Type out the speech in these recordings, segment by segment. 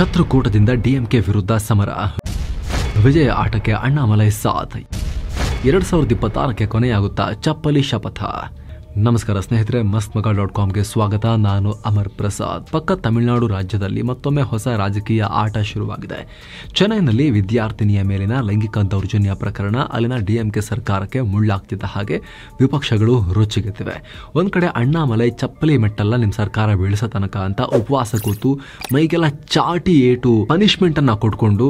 ಶತ್ರುಕೂಟದಿಂದ DMK ವಿರುದ್ಧ ಸಮರ. ವಿಜಯ ಆಟಕ್ಕೆ ಅಣ್ಣಾಮಲೈ ಸಾಥ್. 2026ಕ್ಕೆ ಕೊನೆಯಾಗುತ್ತಾ ಚಪ್ಪಲಿ ಶಪಥ. ನಮಸ್ಕಾರ ಸ್ನೇಹಿತರೆ, mastmaka.comಗೆ ಸ್ವಾಗತ. ನಾನು ಅಮರ್ ಪ್ರಸಾದ್. ಪಕ್ಕ ತಮಿಳುನಾಡು ರಾಜ್ಯದಲ್ಲಿ ಮತ್ತೊಮ್ಮೆ ಹೊಸ ರಾಜಕೀಯ ಆಟ ಶುರುವಾಗಿದೆ. ಚೆನ್ನೈನಲ್ಲಿ ವಿದ್ಯಾರ್ಥಿನಿಯ ಮೇಲಿನ ಲೈಂಗಿಕ ದೌರ್ಜನ್ಯ ಪ್ರಕರಣ ಅಲ್ಲಿನ ಡಿಎಂಕೆ ಸರ್ಕಾರಕ್ಕೆ ಮುಳ್ಳಾಗ್ತಿದ್ದ ಹಾಗೆ ವಿಪಕ್ಷಗಳು ರುಚಿಗೆತ್ತಿವೆ. ಒಂದ್ ಕಡೆ ಅಣ್ಣಾಮಲೈ ಚಪ್ಪಲಿ ಮೆಟ್ಟಲ್ಲ ನಿಮ್ ಸರ್ಕಾರ ಬೀಳಿಸೋ ತನಕ ಅಂತ ಉಪವಾಸ ಕೂತು ಮೈಗೆಲ್ಲ ಚಾಟಿ ಏಟು ಪನಿಷ್ಮೆಂಟ್ ಅನ್ನ ಕೊಟ್ಕೊಂಡು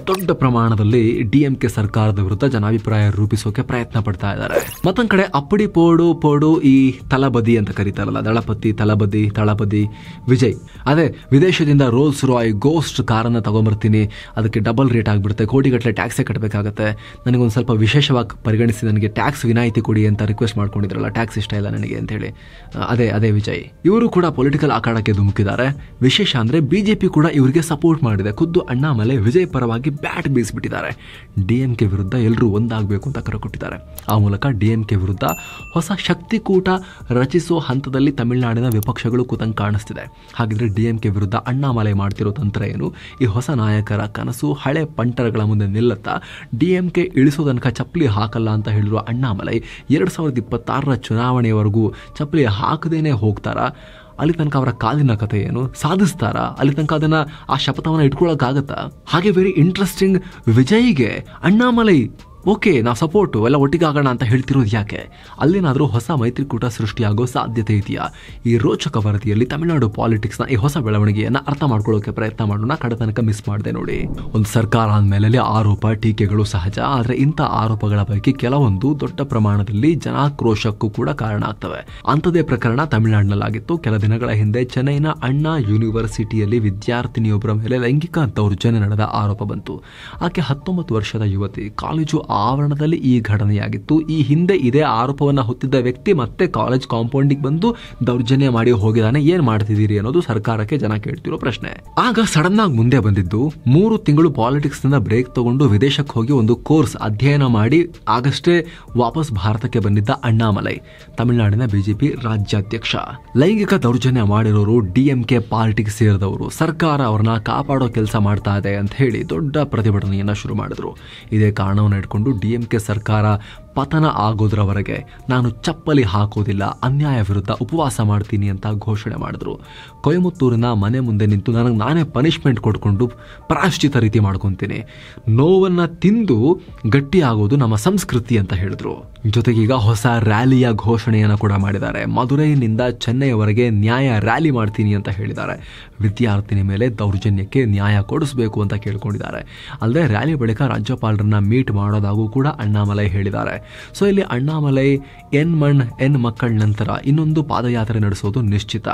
ದೊಡ್ಡ ಪ್ರಮಾಣದಲ್ಲಿ ಡಿಎಂಕೆ ಸರ್ಕಾರದ ವಿರುದ್ಧ ಜನಾಭಿಪ್ರಾಯ ರೂಪಿಸೋಕೆ ಪ್ರಯತ್ನ ಪಡ್ತಾ ಇದ್ದಾರೆ. ಮತ್ತೊಂದ್ ಕಡೆ ಅಪ್ಪಡಿ ಪೋಡು ಈ ತಳಬದಿ ಅಂತ ಕರೀತಾರಲ್ಲ, ದಳಪತಿ ತಳಬದಿ ವಿಜಯ್ ಅದೇ ವಿದೇಶದಿಂದ ರೋಲ್ಸ್ ರಾಯ್ ಗೋಸ್ಟ್ ಕಾರನ್ನ ತಗೊಂಡ್ಬರ್ತೀನಿ, ಅದಕ್ಕೆ ಡಬಲ್ ರೇಟ್ ಆಗ್ಬಿಡುತ್ತೆ, ಕೋಟಿಗಟ್ಟಲೆ ಟ್ಯಾಕ್ಸೇ ಕಟ್ಟಬೇಕಾಗತ್ತೆ, ನನಗೊಂದು ಸ್ವಲ್ಪ ವಿಶೇಷವಾಗಿ ಪರಿಗಣಿಸಿ ನನಗೆ ಟ್ಯಾಕ್ಸ್ ವಿನಾಯಿತಿ ಕೊಡಿ ಅಂತ ರಿಕ್ವೆಸ್ಟ್ ಮಾಡ್ಕೊಂಡಿದ್ರಲ್ಲ, ಟ್ಯಾಕ್ಸ್ ಇಷ್ಟ ಇಲ್ಲ ನನಗೆ ಅಂತ ಹೇಳಿ, ಅದೇ ವಿಜಯ್. ಇವರು ಕೂಡ ಪೊಲಿಟಿಕಲ್ ಆಕಾಡಕ್ಕೆ ಧುಮುಕಿದ್ದಾರೆ. ವಿಶೇಷ ಅಂದ್ರೆ ಬಿಜೆಪಿ ಕೂಡ ಇವರಿಗೆ ಸಪೋರ್ಟ್ ಮಾಡಿದೆ. ಖುದ್ದು ಅಣ್ಣಾಮಲೈ ವಿಜಯ್ ಪರವಾಗಿ ಬ್ಯಾಟ್ ಬೀಸಿಬಿಟ್ಟಿದ್ದಾರೆ. ಡಿಎಂಕೆ ವಿರುದ್ಧ ಎಲ್ಲರೂ ಒಂದಾಗಬೇಕು ಅಂತ ಕರೆ ಕೊಟ್ಟಿದ್ದಾರೆ. ಆ ಮೂಲಕ ಡಿಎಂಕೆ ವಿರುದ್ಧ ಹೊಸ ಶಕ್ತಿಕೂಟ ರಚಿಸುವ ಹಂತದಲ್ಲಿ ತಮಿಳುನಾಡಿನ ವಿಪಕ್ಷಗಳು ಕೂತಂಗೆ ಕಾಣಿಸ್ತಿದೆ. ಹಾಗಿದ್ರೆ ಡಿಎಂಕೆ ವಿರುದ್ಧ ಅಣ್ಣಾಮಲೈ ಮಾಡ್ತಿರೋ ತಂತ್ರ ಏನು? ಈ ಹೊಸ ನಾಯಕರ ಕನಸು ಹಳೆ ಪಂಟರಗಳ ಮುಂದೆ ನಿಲ್ಲುತ್ತಾ? ಡಿಎಂಕೆ ಇಳಿಸೋ ತನಕ ಚಪ್ಪಲಿ ಹಾಕಲ್ಲ ಅಂತ ಹೇಳಿರುವ ಅಣ್ಣಾಮಲೈ 2026ರ ಚುನಾವಣೆಯವರೆಗೂ ಚಪ್ಪಲಿ ಹಾಕದೇನೆ ಹೋಗ್ತಾರಾ? ಅಲ್ಲಿ ತನಕ ಅವರ ಕಾಲಿನ ಕಥೆ ಏನು? ಸಾಧಿಸ್ತಾರಾ? ಅಲ್ಲಿ ತನಕ ಅದನ್ನ ಆ ಶಪಥವನ್ನ ಇಟ್ಕೊಳ್ಳೋಕ್ಕಾಗತ್ತಾ? ಹಾಗೆ ವೆರಿ ಇಂಟ್ರೆಸ್ಟಿಂಗ್, ವಿಜಯ್ಗೆ ಅಣ್ಣಾಮಲೈ ಓಕೆ ನಾವು ಸಪೋರ್ಟು ಎಲ್ಲ ಒಟ್ಟಿಗೆ ಆಗೋಣ ಅಂತ ಹೇಳ್ತಿರೋದು ಯಾಕೆ? ಅಲ್ಲೇನಾದರೂ ಹೊಸ ಮೈತ್ರಿಕೂಟ ಸೃಷ್ಟಿಯಾಗೋ ಸಾಧ್ಯತೆ ಇದೆಯಾ? ಈ ರೋಚಕ ವರದಿಯಲ್ಲಿ ತಮಿಳುನಾಡು ಪಾಲಿಟಿಕ್ಸ್ನ ಈ ಹೊಸ ಬೆಳವಣಿಗೆಯನ್ನು ಅರ್ಥ ಮಾಡ್ಕೊಳ್ಳೋಕೆ ಪ್ರಯತ್ನ ಮಾಡೋಣ. ಕಡೆ ತನಕ ಮಿಸ್ ಮಾಡಿದೆ ನೋಡಿ. ಒಂದು ಸರ್ಕಾರ ಅಂದಮೇಲೆ ಆರೋಪ ಟೀಕೆಗಳು ಸಹಜ. ಆದರೆ ಇಂಥ ಆರೋಪಗಳ ಪೈಕಿ ಕೆಲವೊಂದು ದೊಡ್ಡ ಪ್ರಮಾಣದಲ್ಲಿ ಜನಾಕ್ರೋಶಕ್ಕೂ ಕೂಡ ಕಾರಣ ಆಗ್ತವೆ. ಅಂಥದೇ ಪ್ರಕರಣ ತಮಿಳುನಾಡಿನಲ್ಲಾಗಿತ್ತು. ಕೆಲ ದಿನಗಳ ಹಿಂದೆ ಚೆನ್ನೈನ ಅಣ್ಣಾ ಯೂನಿವರ್ಸಿಟಿಯಲ್ಲಿ ವಿದ್ಯಾರ್ಥಿನಿಯೊಬ್ಬರ ಮೇಲೆ ಲೈಂಗಿಕ ದೌರ್ಜನ್ಯ ನಡೆದ ಆರೋಪ ಬಂತು. ಆಕೆ 19 ವರ್ಷದ ಯುವತಿ. ಕಾಲೇಜು ಆವರಣದಲ್ಲಿ ಈ ಘಟನೆಯಾಗಿತ್ತು. ಈ ಹಿಂದೆ ಇದೇ ಆರೋಪವನ್ನ ಹೊತ್ತಿದ್ದ ವ್ಯಕ್ತಿ ಮತ್ತೆ ಕಾಲೇಜ್ ಕಾಂಪೌಂಡಿಗೆ ಬಂದು ದೌರ್ಜನ್ಯ ಮಾಡಿ ಹೋಗಿದ್ದಾನೆ. ಏನ್ ಮಾಡ್ತಿದ್ದೀರಿ ಅನ್ನೋದು ಸರ್ಕಾರಕ್ಕೆ ಜನ ಕೇಳ್ತಿರೋ ಪ್ರಶ್ನೆ. ಆಗ ಸಡನ್ ಆಗಿ ಮುಂದೆ ಬಂದಿದ್ದು 3 ತಿಂಗಳು ಪಾಲಿಟಿಕ್ಸ್ ನಿಂದ ಬ್ರೇಕ್ ತಗೊಂಡು ವಿದೇಶಕ್ಕೆ ಹೋಗಿ ಒಂದು ಕೋರ್ಸ್ ಅಧ್ಯಯನ ಮಾಡಿ ಆಗಷ್ಟೇ ವಾಪಸ್ ಭಾರತಕ್ಕೆ ಬಂದಿದ್ದ ಅಣ್ಣಾಮಲೈ, ತಮಿಳುನಾಡಿನ ಬಿಜೆಪಿ ರಾಜ್ಯಾಧ್ಯಕ್ಷ. ಲೈಂಗಿಕ ದೌರ್ಜನ್ಯ ಮಾಡಿರೋರು ಡಿಎಂಕೆ ಪಾರ್ಟಿಗೆ ಸೇರಿದವರು. ಸರ್ಕಾರ ಅವ್ರನ್ನ ಕಾಪಾಡೋ ಕೆಲಸ ಮಾಡ್ತಾ ಇದೆ ಅಂತ ಹೇಳಿ ದೊಡ್ಡ ಪ್ರತಿಭಟನೆಯನ್ನ ಶುರು ಮಾಡಿದ್ರು. ಇದೇ ಕಾರಣವನ್ನು ಇಟ್ಕೊಂಡು ಡಿಎಂಕೆ ಸರ್ಕಾರ ಪತನ ಆಗೋದ್ರವರೆಗೆ ನಾನು ಚಪ್ಪಲಿ ಹಾಕೋದಿಲ್ಲ, ಅನ್ಯಾಯ ವಿರುದ್ಧ ಉಪವಾಸ ಮಾಡ್ತೀನಿ ಅಂತ ಘೋಷಣೆ ಮಾಡಿದ್ರು. ಕೊಯಮತ್ತೂರಿನ ಮನೆ ಮುಂದೆ ನಿಂತು ನನಗೆ ನಾನೇ ಪನಿಷ್ಮೆಂಟ್ ಕೊಟ್ಕೊಂಡು ಪ್ರಾಯಶ್ಚಿತ ರೀತಿ ಮಾಡ್ಕೊತೀನಿ, ನೋವನ್ನ ತಿಂದು ಗಟ್ಟಿ ಆಗೋದು ನಮ್ಮ ಸಂಸ್ಕೃತಿ ಅಂತ ಹೇಳಿದ್ರು. ಜೊತೆಗೀಗ ಹೊಸ ರ್ಯಾಲಿಯ ಘೋಷಣೆಯನ್ನು ಕೂಡ ಮಾಡಿದ್ದಾರೆ. ಮದುರೈನಿಂದ ಚೆನ್ನೈವರೆಗೆ ನ್ಯಾಯ ರ್ಯಾಲಿ ಮಾಡ್ತೀನಿ ಅಂತ ಹೇಳಿದ್ದಾರೆ. ವಿದ್ಯಾರ್ಥಿನಿ ಮೇಲೆ ದೌರ್ಜನ್ಯಕ್ಕೆ ನ್ಯಾಯ ಕೊಡಿಸಬೇಕು ಅಂತ ಕೇಳ್ಕೊಂಡಿದ್ದಾರೆ. ಅಲ್ಲದೆ ರ್ಯಾಲಿ ಬಳಿಕ ರಾಜ್ಯಪಾಲರನ್ನ ಮೀಟ್ ಮಾಡೋದಾಗೂ ಕೂಡ ಅಣ್ಣಾಮಲೈ ಹೇಳಿದ್ದಾರೆ. ಸೊ ಇಲ್ಲಿ ಅಣ್ಣಾಮಲೈ ಎನ್ ಮಕ್ಕಳ ನಂತರ ಇನ್ನೊಂದು ಪಾದಯಾತ್ರೆ ನಡೆಸೋದು ನಿಶ್ಚಿತ.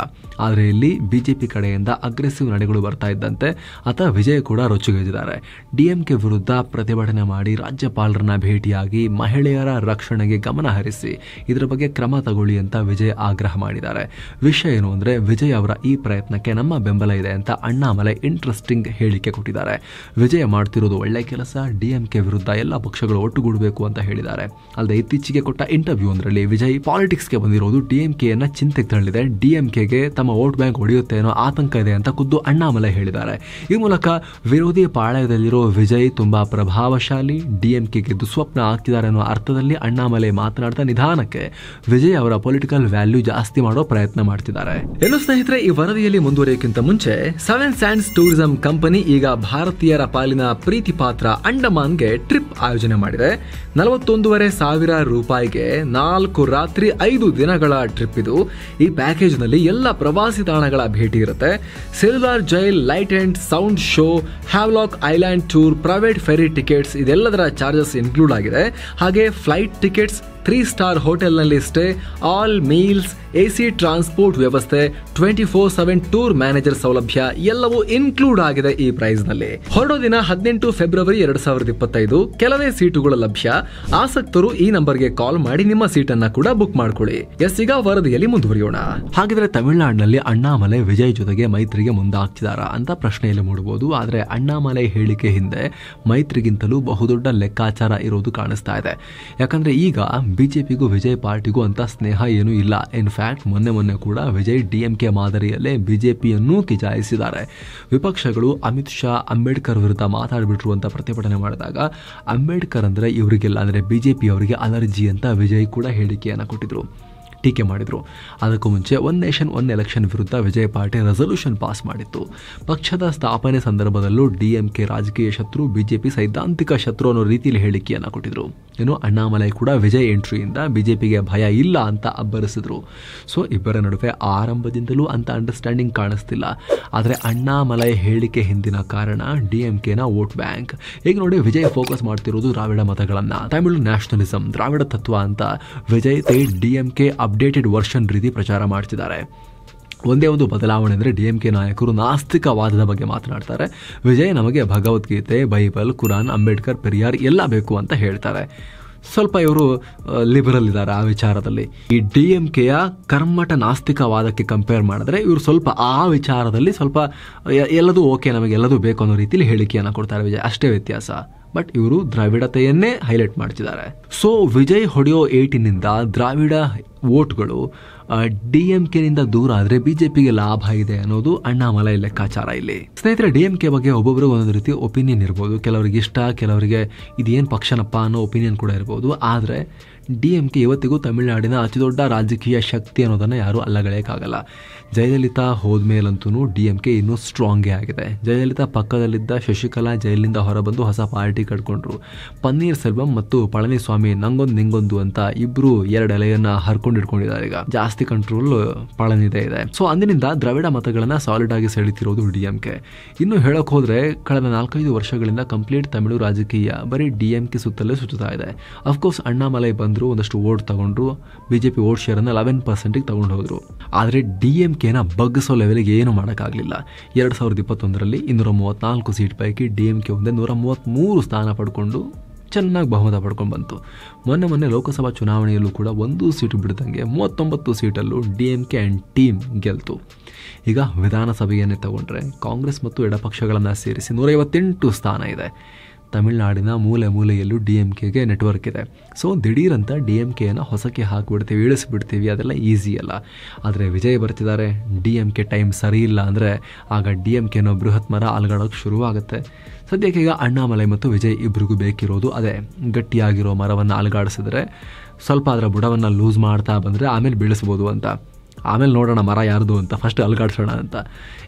ಆದರೆ ಇಲ್ಲಿ ಬಿಜೆಪಿ ಕಡೆಯಿಂದ ಅಗ್ರೆಸಿವ್ ನಡೆಗಳು ಬರ್ತಾ ಇದ್ದಂತೆ ಆತ ವಿಜಯ್ ಕೂಡ ರೊಚ್ಚಿಗೆದ್ದಿದ್ದಾರೆ. ಡಿಎಂಕೆ ವಿರುದ್ಧ ಪ್ರತಿಭಟನೆ ಮಾಡಿ ರಾಜ್ಯಪಾಲರನ್ನ ಭೇಟಿಯಾಗಿ ಮಹಿಳೆಯರ ರಕ್ಷಣೆಗೆ ಗಮನ ಹರಿಸಿ ಇದರ ಬಗ್ಗೆ ಕ್ರಮ ತಗೊಳ್ಳಿ ಅಂತ ವಿಜಯ್ ಆಗ್ರಹ ಮಾಡಿದ್ದಾರೆ. ವಿಷಯ ಏನು ಅಂದ್ರೆ ವಿಜಯ್ ಅವರ ಈ ಪ್ರಯತ್ನಕ್ಕೆ ನಮ್ಮ ಬೆಂಬಲ ಇದೆ ಅಂತ ಅಣ್ಣಾಮಲೈ ಇಂಟ್ರೆಸ್ಟಿಂಗ್ ಹೇಳಿಕೆ ಕೊಟ್ಟಿದ್ದಾರೆ. ವಿಜಯ್ ಮಾಡ್ತಿರೋದು ಒಳ್ಳೆ ಕೆಲಸ, ಡಿಎಂಕೆ ವಿರುದ್ಧ ಎಲ್ಲ ಪಕ್ಷಗಳು ಒಟ್ಟುಗೂಡಬೇಕು ಅಂತ ಹೇಳಿದ್ದಾರೆ. ಅಲ್ಲದೆ ಇತ್ತೀಚೆಗೆ ಕೊಟ್ಟ ಇಂಟರ್ವ್ಯೂ ಒಂದರಲ್ಲಿ ವಿಜಯ್ ಪಾಲಿಟಿಕ್ಸ್ಗೆ ಬಂದಿರೋದು ಡಿಎಂಕೆಯನ್ನ ಚಿಂತೆಗೆ ತಳ್ಳಿದೆ, ಡಿಎಂಕೆಗೆ ತಮ್ಮ ವೋಟ್ ಬ್ಯಾಂಕ್ ಹೊಡೆಯುತ್ತೆ ಅನ್ನೋ ಆತಂಕ ಇದೆ ಅಂತ ಖುದ್ದು ಅಣ್ಣಾಮಲೈ ಹೇಳಿದ್ದಾರೆ. ಈ ಮೂಲಕ ವಿರೋಧಿ ಪಾಳಯದಲ್ಲಿರೋ ವಿಜಯ್ ತುಂಬಾ ಪ್ರಭಾವಶಾಲಿ, ಡಿಎಂಕೆಗೆ ದುಸ್ವಪ್ನ ಆಗ್ತಿದ್ದಾರೆ ಅನ್ನೋ ಅರ್ಥದಲ್ಲಿ ಅಣ್ಣಾಮಲೈ ಮಾತನಾಡ್ತಾ ನಿಧಾನಕ್ಕೆ ವಿಜಯ್ ಅವರ ಪೊಲಿಟಿಕಲ್ ವ್ಯಾಲ್ಯೂ ಜಾಸ್ತಿ ಮಾಡೋ ಪ್ರಯತ್ನ ಮಾಡ್ತಿದ್ದಾರೆ. ಏನು ಸ್ನೇಹಿತರೆ, ಈ ವರದಿಯಲ್ಲಿ ಮುಂದುವರಿಯೋಕ್ಕಿಂತ ಮುಂಚೆ 7 Sands ಟೂರಿಸಂ ಕಂಪನಿ ಈಗ ಭಾರತೀಯರ ಪಾಲಿನ ಪ್ರೀತಿ ಪಾತ್ರ ಅಂಡಮಾನ್ಗೆ ಟ್ರಿಪ್ ಆಯೋಜನೆ ಮಾಡಿದೆ. 41,500 ರೂಪಾಯಿಗೆ 4 ರಾತ್ರಿ 5 ದಿನಗಳ ಟ್ರಿಪ್ ಇದು. ಈ ಪ್ಯಾಕೇಜ್ ನಲ್ಲಿ ಎಲ್ಲ ಪ್ರವಾಸಿ ತಾಣಗಳ ಭೇಟಿ ಇರುತ್ತೆ. Cellular jail, light and sound show, Havelock island tour, private ferry tickets ಇದೆಲ್ಲದರ ಚಾರ್ಜಸ್ ಇನ್ಕ್ಲೂಡ್ ಆಗಿದೆ. ಹಾಗೆ ಫ್ಲೈಟ್ ಟಿಕೆಟ್ಸ್, 3 ಸ್ಟಾರ್ ಹೋಟೆಲ್ನಲ್ಲಿ stay, all meals, AC transport ವ್ಯವಸ್ಥೆ, 24/7 ಟೂರ್ ಮ್ಯಾನೇಜರ್ ಸೌಲಭ್ಯ ಎಲ್ಲವೂ ಇನ್ಕ್ಲೂಡ್ ಆಗಿದೆ ಈ ಪ್ರೈಸ್ ನಲ್ಲಿ. ಹೊರಡೋ ದಿನ 18 ಫೆಬ್ರವರಿ 2025. ಕೆಲವೇ ಸೀಟುಗಳು ಲಭ್ಯ. ಆಸಕ್ತರು ಈ ನಂಬರ್ಗೆ ಕಾಲ್ ಮಾಡಿ ನಿಮ್ಮ ಸೀಟನ್ನ ಕೂಡ ಬುಕ್ ಮಾಡ್ಕೊಳ್ಳಿ. ಈಗ ವರದಿಯಲ್ಲಿ ಮುಂದುವರಿಯೋಣ. ಹಾಗಿದ್ರೆ ತಮಿಳುನಾಡಿನಲ್ಲಿ ಅಣ್ಣಾಮಲೈ ವಿಜಯ್ ಜೊತೆಗೆ ಮೈತ್ರಿಗೆ ಮುಂದಾಗ್ತಿದಾರಾ ಅಂತ ಪ್ರಶ್ನೆಯಲ್ಲಿ ಮೂಡಬಹುದು. ಆದ್ರೆ ಅಣ್ಣಾಮಲೈ ಹೇಳಿಕೆ ಹಿಂದೆ ಮೈತ್ರಿಗಿಂತಲೂ ಬಹುದೊಡ್ಡ ಲೆಕ್ಕಾಚಾರ ಇರೋದು ಕಾಣಿಸ್ತಾ ಇದೆ. ಯಾಕಂದ್ರೆ ಈಗ ಬಿಜೆಪಿಗೂ ವಿಜಯ್ ಪಾರ್ಟಿಗೂ ಅಂತ ಸ್ನೇಹ ಏನೂ ಇಲ್ಲ. ಇನ್ಫ್ಯಾಕ್ಟ್ ಮೊನ್ನೆ ಕೂಡ ವಿಜಯ್ DMK ಮಾದರಿಯಲ್ಲೇ ಬಿಜೆಪಿಯನ್ನೂ ಕಿಚಾಯಿಸಿದ್ದಾರೆ. ವಿಪಕ್ಷಗಳು ಅಮಿತ್ ಶಾ ಅಂಬೇಡ್ಕರ್ ವಿರುದ್ಧ ಮಾತಾಡ್ಬಿಟ್ರು ಅಂತ ಪ್ರತಿಭಟನೆ ಮಾಡಿದಾಗ ಅಂಬೇಡ್ಕರ್ ಅಂದ್ರೆ ಇವರಿಗೆಲ್ಲ ಅಂದ್ರೆ ಬಿಜೆಪಿ ಅವರಿಗೆ ಅಲರ್ಜಿ ಅಂತ ವಿಜಯ್ ಕೂಡ ಹೇಳಿಕೆಯನ್ನು ಕೊಟ್ಟಿದ್ರು, ಟೀಕೆ ಮಾಡಿದರು. ಅದಕ್ಕೂ ಮುಂಚೆ ಒನ್ ನೇಷನ್ ಒನ್ ಎಲೆಕ್ಷನ್ ವಿರುದ್ಧ ವಿಜಯ್ ಪಾರ್ಟಿ ರೆಸಲ್ಯೂಷನ್ ಪಾಸ್ ಮಾಡಿತ್ತು. ಪಕ್ಷದ ಸ್ಥಾಪನೆ ಸಂದರ್ಭದಲ್ಲೂ DMK ರಾಜಕೀಯ ಶತ್ರು, ಬಿಜೆಪಿ ಸೈದ್ಧಾಂತಿಕ ಶತ್ರು ಅನ್ನೋ ರೀತಿಯಲ್ಲಿ ಹೇಳಿಕೆಯನ್ನು ಕೊಟ್ಟಿದ್ರು. ಇನ್ನು ಅಣ್ಣಾಮಲೈ ಕೂಡ ವಿಜಯ್ ಎಂಟ್ರಿಯಿಂದ ಬಿಜೆಪಿಗೆ ಭಯ ಇಲ್ಲ ಅಂತ ಅಬ್ಬರಿಸಿದ್ರು. ಸೊ ಇಬ್ಬರ ನಡುವೆ ಆರಂಭದಿಂದಲೂ ಅಂತ ಅಂಡರ್ಸ್ಟ್ಯಾಂಡಿಂಗ್ ಕಾಣಿಸ್ತಿಲ್ಲ. ಆದರೆ ಅಣ್ಣಾಮಲೈ ಹೇಳಿಕೆ ಹಿಂದಿನ ಕಾರಣ DMKನ ವೋಟ್ ಬ್ಯಾಂಕ್. ಈಗ ನೋಡಿ, ವಿಜಯ್ ಫೋಕಸ್ ಮಾಡ್ತಿರೋದು ದ್ರಾವಿಡ ಮತಗಳನ್ನ, ತಮಿಳು ನ್ಯಾಷನಲಿಸಂ, ದ್ರಾವಿಡ ತತ್ವ ಅಂತ ವಿಜಯ್ DMK ಅಪ್ಡೇಟೆಡ್ ವರ್ಷನ್ ರೀತಿ ಪ್ರಚಾರ ಮಾಡ್ತಿದ್ದಾರೆ. ಒಂದೇ ಒಂದು ಬದಲಾವಣೆ ಅಂದರೆ DMK ನಾಯಕರು ನಾಸ್ತಿಕವಾದದ ಬಗ್ಗೆ ಮಾತನಾಡ್ತಾರೆ. ವಿಜಯ್ ನಮಗೆ ಭಗವದ್ಗೀತೆ, ಬೈಬಲ್, ಕುರಾನ್, ಅಂಬೇಡ್ಕರ್, ಪೆರಿಯಾರ್ ಎಲ್ಲ ಬೇಕು ಅಂತ ಹೇಳ್ತಾರೆ. ಸ್ವಲ್ಪ ಇವರು ಲಿಬರಲ್ ಇದ್ದಾರೆ ಆ ವಿಚಾರದಲ್ಲಿ. ಈ DMKಯ ಕರ್ಮಠ ನಾಸ್ತಿಕವಾದಕ್ಕೆ ಕಂಪೇರ್ ಮಾಡಿದ್ರೆ ಇವರು ಸ್ವಲ್ಪ ಆ ವಿಚಾರದಲ್ಲಿ ಸ್ವಲ್ಪ ಎಲ್ಲದೂ ಓಕೆ, ನಮಗೆ ಎಲ್ಲದೂ ಬೇಕು ಅನ್ನೋ ರೀತಿಯಲ್ಲಿ ಹೇಳಿಕೆಯನ್ನು ಕೊಡ್ತಾರೆ ವಿಜಯ್, ಅಷ್ಟೇ ವ್ಯತ್ಯಾಸ. ಬಟ್ ಇವರು ದ್ರಾವಿಡತೆಯನ್ನೇ ಹೈಲೈಟ್ ಮಾಡ್ತಿದ್ದಾರೆ. ಸೊ ವಿಜಯ್ ಹೊಡೆಯೋ ಏಟಿನಿಂದ ದ್ರಾವಿಡ ವೋಟ್ಗಳು DMKನಿಂದ ದೂರ ಆದರೆ ಬಿಜೆಪಿಗೆ ಲಾಭ ಇದೆ ಅನ್ನೋದು ಅಣ್ಣಾಮಲೈ ಲೆಕ್ಕಾಚಾರ ಇಲ್ಲಿ. ಸ್ನೇಹಿತರೆ, DMK ಬಗ್ಗೆ ಒಬ್ಬೊಬ್ಬರಿಗೆ ಒಂದೊಂದು ರೀತಿ ಒಪಿನಿಯನ್ ಇರ್ಬೋದು. ಕೆಲವರಿಗೆ ಇಷ್ಟ, ಕೆಲವರಿಗೆ ಇದೇನು ಪಕ್ಷನಪ್ಪ ಅನ್ನೋ ಒಪಿನಿಯನ್ ಕೂಡ ಇರ್ಬೋದು. ಆದರೆ DMK ಇವತ್ತಿಗೂ ತಮಿಳುನಾಡಿನ ಅತಿದೊಡ್ಡ ರಾಜಕೀಯ ಶಕ್ತಿ ಅನ್ನೋದನ್ನು ಯಾರೂ ಅಲ್ಲಗಳೆಯೋಕ್ಕಾಗಲ್ಲ. ಜಯಲಲಿತಾ ಹೋದ್ಮೇಲಂತೂ DMK ಇನ್ನೂ ಸ್ಟ್ರಾಂಗೇ ಆಗಿದೆ. ಜಯಲಲಿತಾ ಪಕ್ಕದಲ್ಲಿದ್ದ ಶಶಿಕಲಾ ಜೈಲಿನಿಂದ ಹೊರಬಂದು ಹೊಸ ಪಾರ್ಟಿ ಕಟ್ಕೊಂಡ್ರು. ಪನ್ನೀರ್ ಸೆಲ್ವಂ ಮತ್ತು ಪಳನಿಸ್ವಾಮಿ ನಂಗೊಂದು ನಿಂಗೊಂದು ಅಂತ ಇಬ್ರು ಎರಡು ಎಲೆಯನ್ನ ಹರ್ಕೊಂಡಿಟ್ಕೊಂಡಿದ್ದಾರೆ. ಈಗ ಜಾಸ್ತಿ ಕಂಟ್ರೋಲ್ ಪಳನಿದೆ ಇದೆ. ಸೊ ಅಂದಿನಿಂದ ದ್ರಾವಿಡ ಮತಗಳನ್ನ ಸಾಲಿಡ್ ಆಗಿ ಸೆಳಿತಿರೋದು DMK. ಇನ್ನು ಹೇಳಕ್ ಹೋದ್ರೆ ಕಳೆದ 4-5 ವರ್ಷಗಳಿಂದ ಕಂಪ್ಲೀಟ್ ತಮಿಳು ರಾಜಕೀಯ ಬರೀ DMK ಸುತ್ತಲೇ ಸುತ್ತಾ ಇದೆ. ಅಫ್ಕೋರ್ಸ್ ಅಣ್ಣಾಮಲೈ ಬಂದ್ರು, ಒಂದಷ್ಟು ವೋಟ್ ತಗೊಂಡ್ರು, ಬಿಜೆಪಿ ವೋಟ್ ಶೇರ್ ಅನ್ನ 11% ತಗೊಂಡು ಹೋದ್ರು. ಆದ್ರೆ DMKನ ಬಗ್ಗಿಸೋ ಲೆವೆಲ್ಗೆ ಏನು ಮಾಡೋಕ್ಕಾಗಲಿಲ್ಲ. 2021ರಲ್ಲಿ 234 ಸೀಟ್ ಪೈಕಿ DMK ಒಂದೇ 133 ಸ್ಥಾನ ಪಡ್ಕೊಂಡು ಚೆನ್ನಾಗಿ ಬಹುಮತ ಪಡ್ಕೊಂಡು ಬಂತು. ಮೊನ್ನೆ ಲೋಕಸಭಾ ಚುನಾವಣೆಯಲ್ಲೂ ಕೂಡ 1 ಸೀಟು ಬಿಡ್ದಂಗೆ 39 ಸೀಟಲ್ಲೂ DMK ಆ್ಯಂಡ್ ಟೀಮ್ ಗೆಲ್ತು. ಈಗ ವಿಧಾನಸಭೆಯನ್ನೇ ತಗೊಂಡ್ರೆ ಕಾಂಗ್ರೆಸ್ ಮತ್ತು ಎಡಪಕ್ಷಗಳನ್ನು ಸೇರಿಸಿ 158 ಸ್ಥಾನ ಇದೆ. ತಮಿಳುನಾಡಿನ ಮೂಲೆಯಲ್ಲೂ DMKಗೆ ನೆಟ್ವರ್ಕ್ ಇದೆ. ಸೊ ದಿಢೀರಂತ DMKಯನ್ನು ಹೊಸಕ್ಕೆ ಹಾಕಿಬಿಡ್ತೀವಿ, ಇಳಿಸ್ಬಿಡ್ತೀವಿ, ಅದೆಲ್ಲ ಈಸಿ ಅಲ್ಲ. ಆದರೆ ವಿಜಯ್ ಬರ್ತಿದ್ದಾರೆ, DMK ಟೈಮ್ ಸರಿ ಇಲ್ಲ ಅಂದರೆ ಆಗ DMKನೋ ಬೃಹತ್ ಮರ ಅಲುಗಾಡೋಕ್ಕೆ ಶುರುವಾಗುತ್ತೆ. ಸದ್ಯಕ್ಕೆ ಈಗ ಅಣ್ಣಾಮಲೈ ಮತ್ತು ವಿಜಯ್ ಇಬ್ಬರಿಗೂ ಬೇಕಿರೋದು ಅದೇ, ಗಟ್ಟಿಯಾಗಿರೋ ಮರವನ್ನು ಅಲುಗಾಡಿಸಿದ್ರೆ ಸ್ವಲ್ಪ ಅದರ ಬುಡವನ್ನು ಲೂಸ್ ಮಾಡ್ತಾ ಬಂದರೆ ಆಮೇಲೆ ಬೀಳಿಸ್ಬೋದು ಅಂತ. ಆಮೇಲೆ ನೋಡೋಣ ಮರ ಯಾರ್ದು ಅಂತ, ಫಸ್ಟ್ ಅಲುಗಾಡಿಸೋಣ ಅಂತ.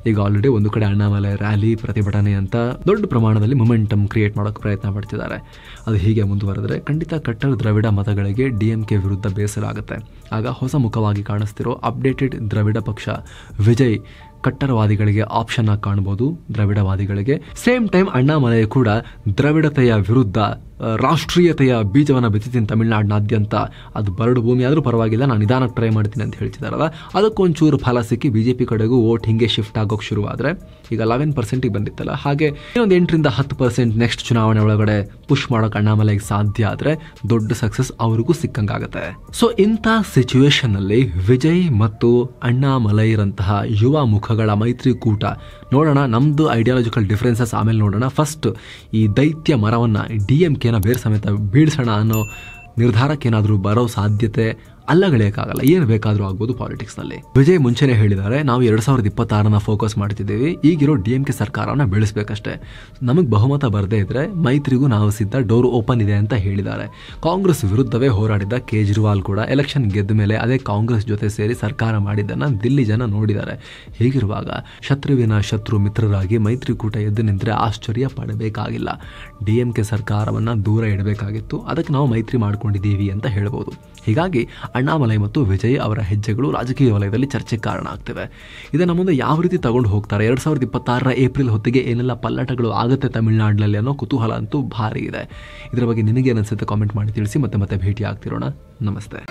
ಈಗ ಆಲ್ರೆಡಿ ಒಂದು ಕಡೆ ಅಣ್ಣಾಮಲೈ ರ್ಯಾಲಿ, ಪ್ರತಿಭಟನೆ ಅಂತ ದೊಡ್ಡ ಪ್ರಮಾಣದಲ್ಲಿ ಮೊಮೆಂಟಮ್ ಕ್ರಿಯೇಟ್ ಮಾಡೋಕ್ಕೆ ಪ್ರಯತ್ನ ಪಡ್ತಿದ್ದಾರೆ. ಅದು ಹೀಗೆ ಮುಂದುವರೆದ್ರೆ ಖಂಡಿತ ಕಟ್ಟರ್ ದ್ರಾವಿಡ ಮತಗಳಿಗೆ DMK ವಿರುದ್ಧ ಬೇಸರ ಆಗುತ್ತೆ. ಆಗ ಹೊಸ ಮುಖವಾಗಿ ಕಾಣಿಸ್ತಿರೋ ಅಪ್ಡೇಟೆಡ್ ದ್ರಾವಿಡ ಪಕ್ಷ ವಿಜಯ್ ಕಟ್ಟರವಾದಿಗಳಿಗೆ ಆಪ್ಷನ್ ಆಗಿ ಕಾಣಬಹುದು, ದ್ರಾವಿಡವಾದಿಗಳಿಗೆ. ಸೇಮ್ ಟೈಮ್ ಅಣ್ಣಾಮಲೈ ಕೂಡ ದ್ರಾವಿಡತೆಯ ವಿರುದ್ಧ ರಾಷ್ಟ್ರೀಯತೆಯ ಬೀಜವನ್ನು ಬಿತ್ತಿದ್ದೀನಿ ತಮಿಳುನಾಡಿನಾದ್ಯಂತ. ಅದು ಬರಡು ಭೂಮಿ ಆದರೂ ಪರವಾಗಿಲ್ಲ, ನಾನು ನಿಧಾನಕ್ಕೆ ಟ್ರೈ ಮಾಡ್ತೀನಿ ಅಂತ ಹೇಳ್ತಿದ್ದಾರಲ್ಲ, ಅದಕ್ಕೊಂಚೂರು ಫಲ ಸಿಕ್ಕಿ ಬಿಜೆಪಿ ಕಡೆಗೂ ವೋಟ್ ಹಿಂಗೆ ಶಿಫ್ಟ್ ಆಗೋಕ್ಕೆ ಶುರುವಾದರೆ ಈಗ 11% ಬಂದಿತ್ತಲ್ಲ, ಹಾಗೆ ಇನ್ನೊಂದು 8-10% ನೆಕ್ಸ್ಟ್ ಚುನಾವಣೆ ಒಳಗಡೆ ಪುಷ್ ಮಾಡೋಕೆ ಅಣ್ಣಾಮಲೈಗೆ ಸಾಧ್ಯ ಆದರೆ ದೊಡ್ಡ ಸಕ್ಸಸ್ ಅವ್ರಿಗೂ ಸಿಕ್ಕಂಗಾಗುತ್ತೆ. ಸೊ ಇಂಥ ಸಿಚುವೇಶನ್ ಅಲ್ಲಿ ವಿಜಯ್ ಮತ್ತು ಅಣ್ಣಾಮಲೈರಂತಹ ಯುವ ಮುಖಗಳ ಮೈತ್ರಿಕೂಟ ನೋಡೋಣ. ನಮ್ದು ಐಡಿಯಾಲಜಿಕಲ್ ಡಿಫರೆನ್ಸಸ್ ಆಮೇಲೆ ನೋಡೋಣ. ಫಸ್ಟ್ ಈ ದೈತ್ಯ ಮರವನ್ನ DMKನ ಬೇರೆ ಸಮೇತ ಬೀಳ್ಸೋಣ ಅನ್ನೋ ನಿರ್ಧಾರಕ್ಕೇನಾದರೂ ಬರೋ ಸಾಧ್ಯತೆ ಅಲ್ಲಗಳೆಯಕ್ಕಾಗಲ್ಲ. ಏನು ಬೇಕಾದರೂ ಆಗ್ಬೋದು ಪಾಲಿಟಿಕ್ಸ್ನಲ್ಲಿ. ವಿಜಯ್ ಮುಂಚೆನೇ ಹೇಳಿದ್ದಾರೆ, ನಾವು 2026ನ ಫೋಕಸ್ ಮಾಡ್ತಿದ್ದೀವಿ, ಈಗಿರೋ DMK ಸರ್ಕಾರನ ಬೆಳೆಸಬೇಕಷ್ಟೇ, ನಮಗೆ ಬಹುಮತ ಬರದೇ ಇದ್ರೆ ಮೈತ್ರಿಗೂ ನಾವು ಸಿದ್ಧ, ಡೋರ್ ಓಪನ್ ಇದೆ ಅಂತ ಹೇಳಿದ್ದಾರೆ. ಕಾಂಗ್ರೆಸ್ ವಿರುದ್ಧವೇ ಹೋರಾಡಿದ್ದ ಕೇಜ್ರಿವಾಲ್ ಕೂಡ ಎಲೆಕ್ಷನ್ ಗೆದ್ದ ಮೇಲೆ ಅದೇ ಕಾಂಗ್ರೆಸ್ ಜೊತೆ ಸೇರಿ ಸರ್ಕಾರ ಮಾಡಿದ್ದನ್ನು ದಿಲ್ಲಿ ಜನ ನೋಡಿದ್ದಾರೆ. ಹೀಗಿರುವಾಗ ಶತ್ರುವಿನ ಶತ್ರು ಮಿತ್ರರಾಗಿ ಮೈತ್ರಿಕೂಟ ಎದ್ದು ನಿಂತರೆ ಆಶ್ಚರ್ಯ ಪಡಬೇಕಾಗಿಲ್ಲ. DMK ಸರ್ಕಾರವನ್ನು ದೂರ ಇಡಬೇಕಾಗಿತ್ತು, ಅದಕ್ಕೆ ನಾವು ಮೈತ್ರಿ ಮಾಡ್ಕೊಂಡಿದ್ದೀವಿ ಅಂತ ಹೇಳ್ಬೋದು. ಹೀಗಾಗಿ ಅಣ್ಣಾಮಲೈ ಮತ್ತು ವಿಜಯ್ ಅವರ ಹೆಜ್ಜೆಗಳು ರಾಜಕೀಯ ವಲಯದಲ್ಲಿ ಚರ್ಚೆಗೆ ಕಾರಣ ಆಗ್ತಿವೆ. ಇದನ್ನು ಮುಂದೆ ಯಾವ ರೀತಿ ತಗೊಂಡು ಹೋಗ್ತಾರೆ, 2026ರ ಏಪ್ರಿಲ್ ಹೊತ್ತಿಗೆ ಏನೆಲ್ಲ ಪಲ್ಲಟಗಳು ಆಗುತ್ತೆ ತಮಿಳುನಾಡಿನಲ್ಲಿ ಅನ್ನೋ ಕುತೂಹಲ ಅಂತೂ ಭಾರಿ ಇದೆ. ಇದರ ಬಗ್ಗೆ ನಿಮಗೆ ಅನಿಸುತ್ತೆ ಕಾಮೆಂಟ್ ಮಾಡಿ ತಿಳಿಸಿ. ಮತ್ತೆ ಭೇಟಿ ಆಗ್ತಿರೋಣ. ನಮಸ್ತೆ.